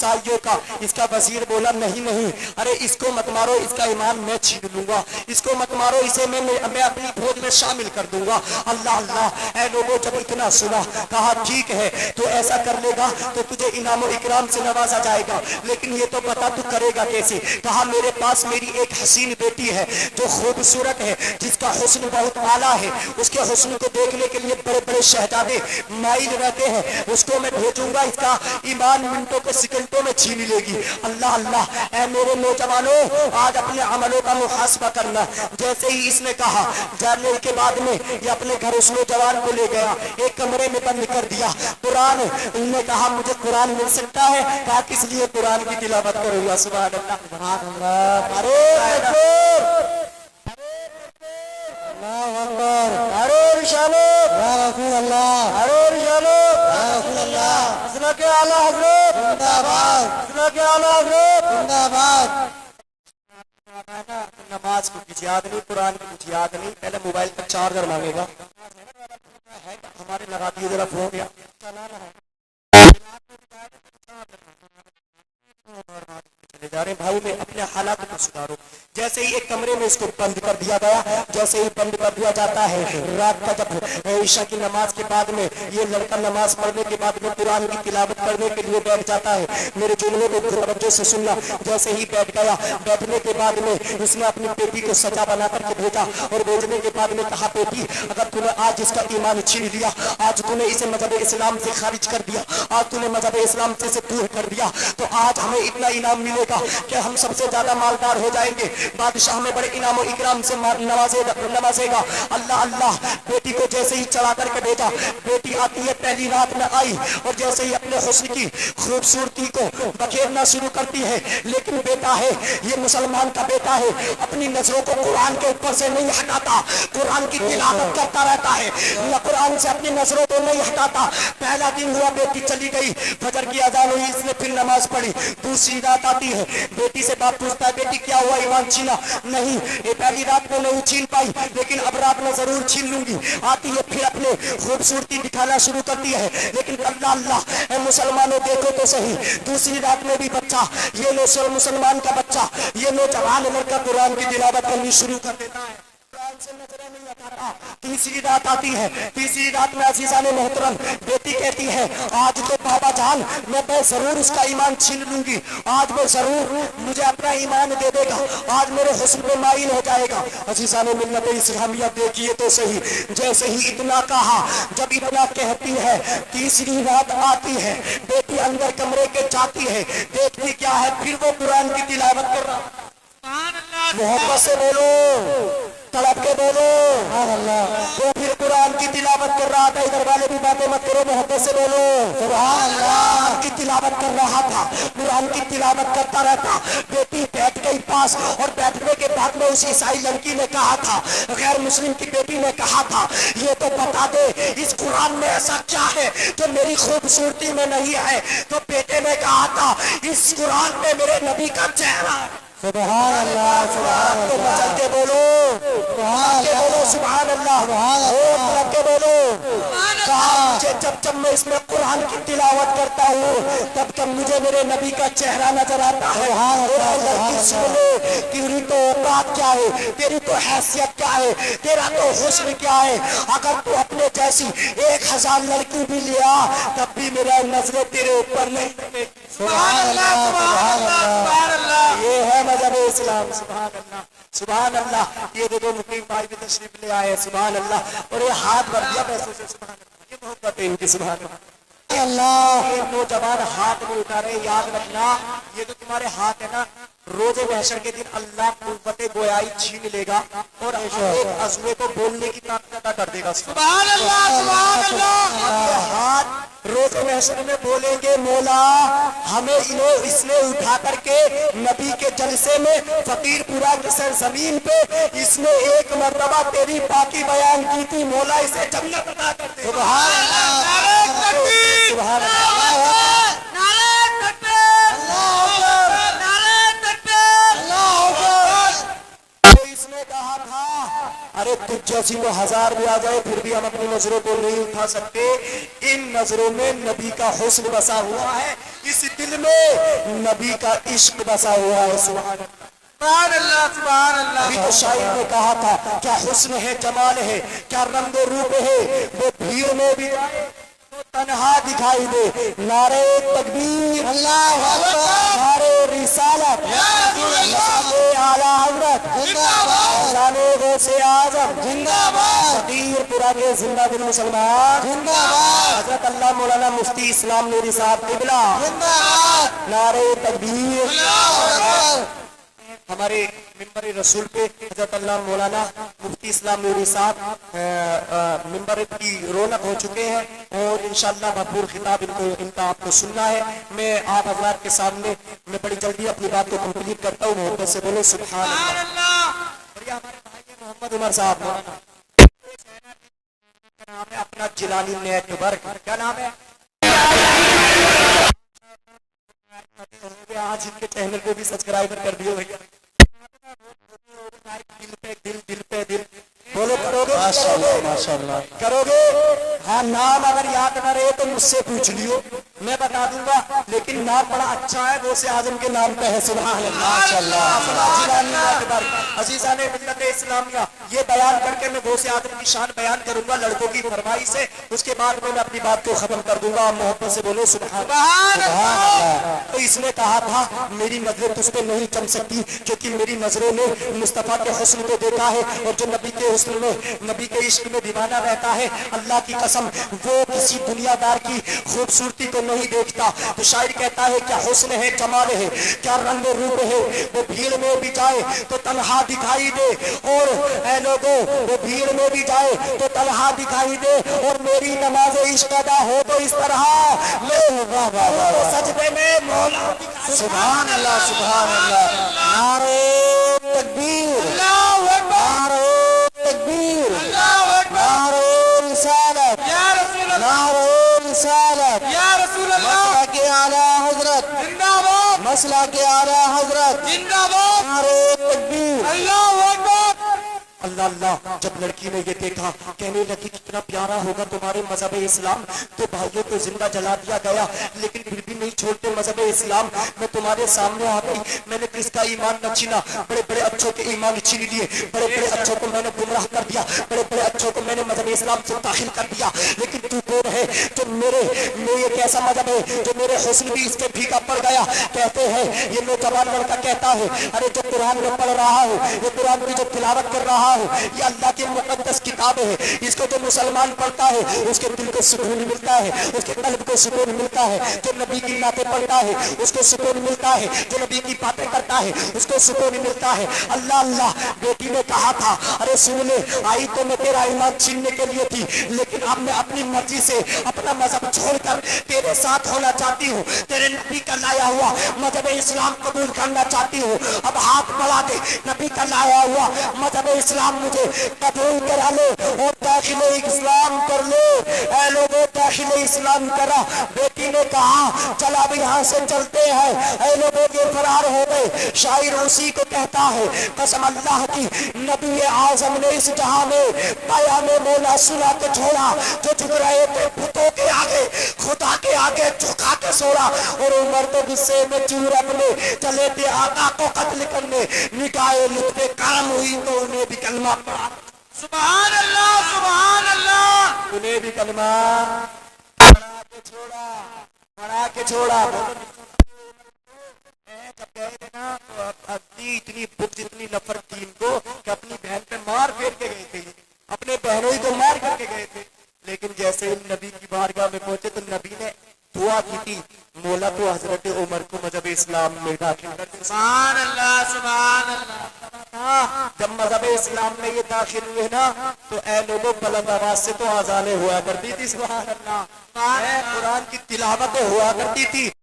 ईसाइयों का। इसका वजीर बोला नहीं नहीं, अरे इसको मत मारो, इसका ईमान मैं छीन लूंगा, इसको मत मारो, इसे मैं अपनी फौज में शामिल कर दूंगा। अल्लाह अल्लाह, ऐ लोगों जब इतना सुना कहा ठीक है तो ऐसा कर लेगा तो तुझे इनाम इकराम से नवाजा जाएगा, लेकिन ये तो बता तू करेगा कैसे। कहा मेरे पास मेरी एक हसीन बेटी है जो खूबसूरत है, जिसका हुस्न बहुत आला है, उसके हुस्न को देखने के लिए बड़े बड़े शहजादे माइल रहते हैं, उसको मैं भेजूंगा, इसका ईमान मिनटों के सेकंडों में छीन लेगी। अल्लाह अल्लाह, ऐ मेरे नौजवानों आज अपने अमलों का मुहासबा करना। जैसे ही इसने कहा जाने के बाद में ये अपने घर उस नौजवान को ले गया, एक कमरे में बंद कर दिया। कुरान उन्होंने कहा मुझे कुरान मिल सकता है, कहा किस लिए कुरान की तिलावत करूंगा। सुभान अल्लाह, सुभान अल्लाह, अरे अरे रिशालो अल्लाह, अरे रिशालो अल्लाह के आला हजरत जिंदाबाद, के आला हजरत जिंदाबाद। नमाज को कुछ याद नहीं, कुरान की कुछ याद नहीं, पहले मोबाइल का चार्जर मांगेगा, हमारे लगा दिए जरा फोन या चले जा रहे भाई में अपने हालात को सुधारो। जैसे ही एक कमरे में इसको बंद कर दिया गया, जैसे ही बंद कर दिया जाता है, रात का जब ईशा की नमाज के बाद में ये लड़का नमाज पढ़ने के बाद में कुरान की तिलावत करने के लिए बैठ जाता है। मेरे जुमले को तवज्जो से सुनना। जैसे ही बैठ गया, बैठने के बाद में इसने अपनी बेटी को सजा बना करके भेजा और भेजने के बाद में कहा बेटी अगर तूने आज इसका ईमान छीन लिया, आज तूने इसे मजहब इस्लाम से खारिज कर दिया, आज तूने मजहब इस्लाम से दूर कर दिया, तो आज हमें इतना इनाम मिलेगा कि हम सबसे ज्यादा मालदार हो जाएंगे, बादशाह में बड़े इनाम और इकराम से नवाजेगा। अल्लाह अल्लाह, बेटी को जैसे ही चढ़ा करके भेजा, बेटी आती है, पहली रात में आई और जैसे ही अपने हुस्न की खूबसूरती को बखेरना शुरू करती है, लेकिन बेटा है, ये मुसलमान का बेटा है, अपनी नजरों को कुरान के ऊपर से नहीं हटाता, कुरान की तिलावत करता रहता है, न कुरान से अपनी नजरों को नहीं हटाता। पहला दिन हुआ, बेटी चली गई, फजर की अजान हुई, इसने फिर नमाज पढ़ी। दूसरी रात आती है, बेटी से बाप पूछता है बेटी क्या हुआ, ईमान छीना? नहीं, ये पहली रात में नहीं छीन पाई, लेकिन अब रात में जरूर छीन लूंगी। आती है, फिर अपने खूबसूरती दिखाना शुरू करती है, लेकिन अल्लाह अल्लाह, मुसलमानों देखो तो सही, दूसरी रात में भी बच्चा, ये लो मुसलमान का बच्चा, ये नौजवान लड़का कुरान की तिलावत करनी शुरू कर देता है, कुरान से नजरें नहीं हटाता। तीसरी रात आती है, तीसरी रात में अजीजान मोहतरम बेटी कहती है आज तो बाबा जान मैं जरूर उसका ईमान छीन लूंगी, आज मैं जरूर मुझे अपना ईमान दे देगा, आज मेरे हुस्न पे माइल हो जाएगा। अजीजान मिल्लत इस्लामिया देखिए तो सही, जैसे ही इतना कहा, जब इतना कहती है, तीसरी रात आती है, बेटी अंदर कमरे के जाती है, देखती क्या है, फिर वो कुरान की तिलावत कर रहा। मोहब्बत से बोलो, तड़प के बोलो, वो फिर कुरान की तिलावत कर रहा था। इधर वाले भी बातें मत करो, मोहब्बत से बोलो, सुभान अल्लाह की तिलावत कर रहा था, कुरान की तिलावत करता रहता। बेटी बैठ गई पास और बैठने के बाद में उस ईसाई लड़की ने कहा था, गैर मुस्लिम की बेटी ने कहा था ये तो बता दे इस कुरान में ऐसा क्या है जो मेरी खूबसूरती में नहीं है। तो बेटे ने कहा था इस कुरान में मेरे नबी का चेहरा है। सुभान अल्लाह, सुभान अल्लाह, चल के बोलो, सुभान अल्लाह, बोलो सुभान अल्लाह, सुभान के बोलो। जब मैं इसमें कुरान की तिलावत करता हूँ तब तब मुझे मेरे नबी का चेहरा नजर आता है। तेरी तो औकात क्या है, तेरी तो हैसियत क्या है, तेरा तो हुस्न क्या है। अगर तू अपने जैसी 1000 लड़की भी लिया तब भी मेरा नजरें तेरे ऊपर नहीं। सुभान अल्लाह, सुभान अल्लाह, ये है मजहब इस्लाम। सुभान अल्लाह, सुभान अल्लाह। ये देखो मुकीम भाई भी तशरीफ ले आए, सुभान अल्लाह, और ये हाथ भर दिया पैसों से, सुभान अल्लाह, ये मोहब्बत है इनकी। सुभान अल्लाह, ये नौजवान हाथ में उठा रहे, याद रखना ये जो तुम्हारे हाथ है ना, रोजे महशर के दिन अल्लाह कुव्वते गोयाई छीन लेगा और एक अज़मे को बोलने की ताकत अता कर देगा। सुभान अल्लाह, सुभान अल्लाह। हाथ रोजे महशर में बोलेंगे मौला हमें इसने उठा करके नबी के जलसे में फकीरपुरा की सरजमीन पे इसने एक मर्तबा तेरी पाकी बयान की थी, मौला इसे जन्नत अता कर दे। सुभान अल्लाह, सुभान अल्लाह। इसने कहा था अरे तुझ जैसी तो 1000 भी आ जाए फिर भी हम अपनी नजरों को नहीं उठा सकते, इन नजरों में नबी का हुस्न बसा हुआ है। इस दिल में नबी का इश्क बसा हुआ है। सुभान अल्लाह, सुभान अल्लाह। अभी तो शायर ने कहा था, क्या हुस्न है, जमाल है, क्या रंग रूप है, वो भीड़ में भी आए तो तन्हा दिखाई दे। नारे तकबीर, अल्लाह अकबर, नारे रिसालत, नारे आला हज़रत जिंदाबाद, शाने गौसे आज़म जिंदाबाद, फकीरपुरा के जिंदा दिल मुसलमान जिंदाबाद, हज़रत अल्लाह मौलाना मुफ्ती इस्लाम नूरी साहब क़िबला जिंदाबाद, नारे तकबीर, अल्लाह अकबर। हमारे मिंबर रसूल पे हज़रत अल्लाह मौलाना मुफ्ती इस्लाम नूरी साहब मिंबर की रौनक हो चुके हैं और इंशाअल्लाह भरपूर खिताब इनका आपको सुनना है। मैं आप हज़रात के सामने मैं बड़ी जल्दी अपनी बात को कंप्लीट करता हूँ। मोहब्बत से बोलो सुभान अल्लाह। और ये हमारे भाई मोहम्मद उमर साहब का नाम है अपना जिलानी नेटवर्क, क्या नाम है? आज इनके चैनल को भी सब्सक्राइबर कर दियो भैया। दिल पे दिल बोलो, करोगे? माशाअल्लाह माशाअल्लाह करोगे। हाँ, नाम अगर याद न रहे तो मुझसे पूछ लियो, मैं बता दूंगा। लेकिन नाम बड़ा अच्छा है, वो से आजम के नाम पे है। सुभान अल्लाह माशाअल्लाह। अजीज़ान मिल्लत इस्लामिया, ये बयान करके मैं वो से आजम की शान बयान करूंगा लड़कों की फरमाइश से। उसके बाद में मैं अपनी बात को खत्म कर दूंगा। मोहब्बत से बोलो सुभान अल्लाह। तो इसने कहा था मेरी नजरें तुझ पे नहीं चम सकती क्योंकि मेरी नजरों ने मुस्तफा के हुस्न को देखा है, और जो नबी के हुस्न में, नबी के इश्क में दीवाना रहता है, अल्लाह की कसम वो किसी दुनियादार की खूबसूरती को नहीं देखता। तो शायर कहता है क्या हुस्न है, जमाल है, क्या रंग रूप है, वो भीड़ में भी जाए तो तन्हा दिखाई दे। और ऐ लोगों, वो भीड़ में भी जाए तो तन्हा दिखाई दे। और मेरी नमाज इश्क अदा हो तो इस तरह मैं सजदे में मौला। सुभान अल्लाह, सुभान अल्लाह। नारे तकबीर, नारे तकबीर, नारे रिसालत, नारे रिसालत, मसला के आला हजरत जिंदाबाद, मसला के आला हजरत जिंदाबाद, नारे तकबीर, अल्लाहू अकबर। अल्लाह अल्लाह। जब लड़की ने ये देखा, कहने लगी कितना प्यारा होगा तुम्हारे मजहब इस्लाम। तो भाइयों को जिंदा जला दिया गया, लेकिन फिर भी नहीं छोड़ते मजहब इस्लाम। मैं तुम्हारे सामने आ गई, मैंने किसका ईमान न छीना, बड़े बड़े अच्छों के ईमान छीन लिए, बड़े बड़े अच्छों को मैंने गुमराह कर दिया, बड़े बड़े अच्छों को मैंने मजहब इस्लाम से दाखिल कर दिया। लेकिन तू कौन है जो मेरे में ये कैसा मजहब है जो मेरे हुस्न भी इसके फीका पड़ गया। कहते हैं ये नौजवान लड़का कहता है, अरे जो कुरान में पढ़ रहा हो, ये कुरान की जो तिलावत कर रहा हो, ये अल्लाह की मुकद्दस किताब है, इसको जो मुसलमान पढ़ता है उसके दिल को सुकून मिलता है, उसके कल्ब को सुकून मिलता है। जो नबी की नाते पढ़ता है उसको सुकून मिलता है, जो नबी की बातें करता है उसको सुकून मिलता है। अल्लाह अल्लाह। बेटी ने कहा था, अरे सुन ले, आई तो मैं तेरा ईमान छीनने के लिए थी, लेकिन अब मैं अपनी मर्जी से अपना मजहब छोड़कर तेरे साथ होना चाहती हूँ, तेरे नबी का लाया हुआ मजहब इस्लाम कबूल करना चाहती हूँ। अब हाथ बढ़ा दे, नबी का लाया हुआ मजहब इस्लाम मुझे कबूल करा लो और दाखिले इस्लाम कर लो। ऐ लोगों, दाखिले इस्लाम करा। बेटी ने कहा चल अब यहाँ से चलते हैं। ऐ लोगों, ये फरार हो गए। शायर उसी को कहता है, कसम अल्लाह की, नबी आजम ने इस जहां में पाया में मौला सुना के छोड़ा, जो झुक रहे थे बुतों के आगे, खुदा के आगे झुका के सोड़ा। और उमर तो गुस्से में चूर अपने चले थे आका को कत्ल करने, निकाहे लुत्फे काम हुई तो उन्हें भी कलमा पड़ा। सुभान अल्लाह, सुभान अल्लाह। उन्हें भी कलमा पढ़ा के छोड़ा, पढ़ा के छोड़ा। जब गए थे ना तो इतनी बुत इतनी नफरत थी इनको कि अपनी बहन पे मार फेर के गए थे, अपने बहनों ही को मार करके गए थे। लेकिन जैसे ही नबी की बारगाह में पहुंचे तो नबी ने दुआ की थी, मौला तो हजरत उमर को मजहब इस्लाम में दाखिल कर दे। सुभान अल्लाह, सुभान अल्लाह। जब मजहब इस्लाम में ये दाखिल हुए ना तो ऐ लोगों, बुलंद आवाज से तो आजाने हुआ करती थी। सुभान अल्लाह। कुरान की तिलावतें हुआ करती थी।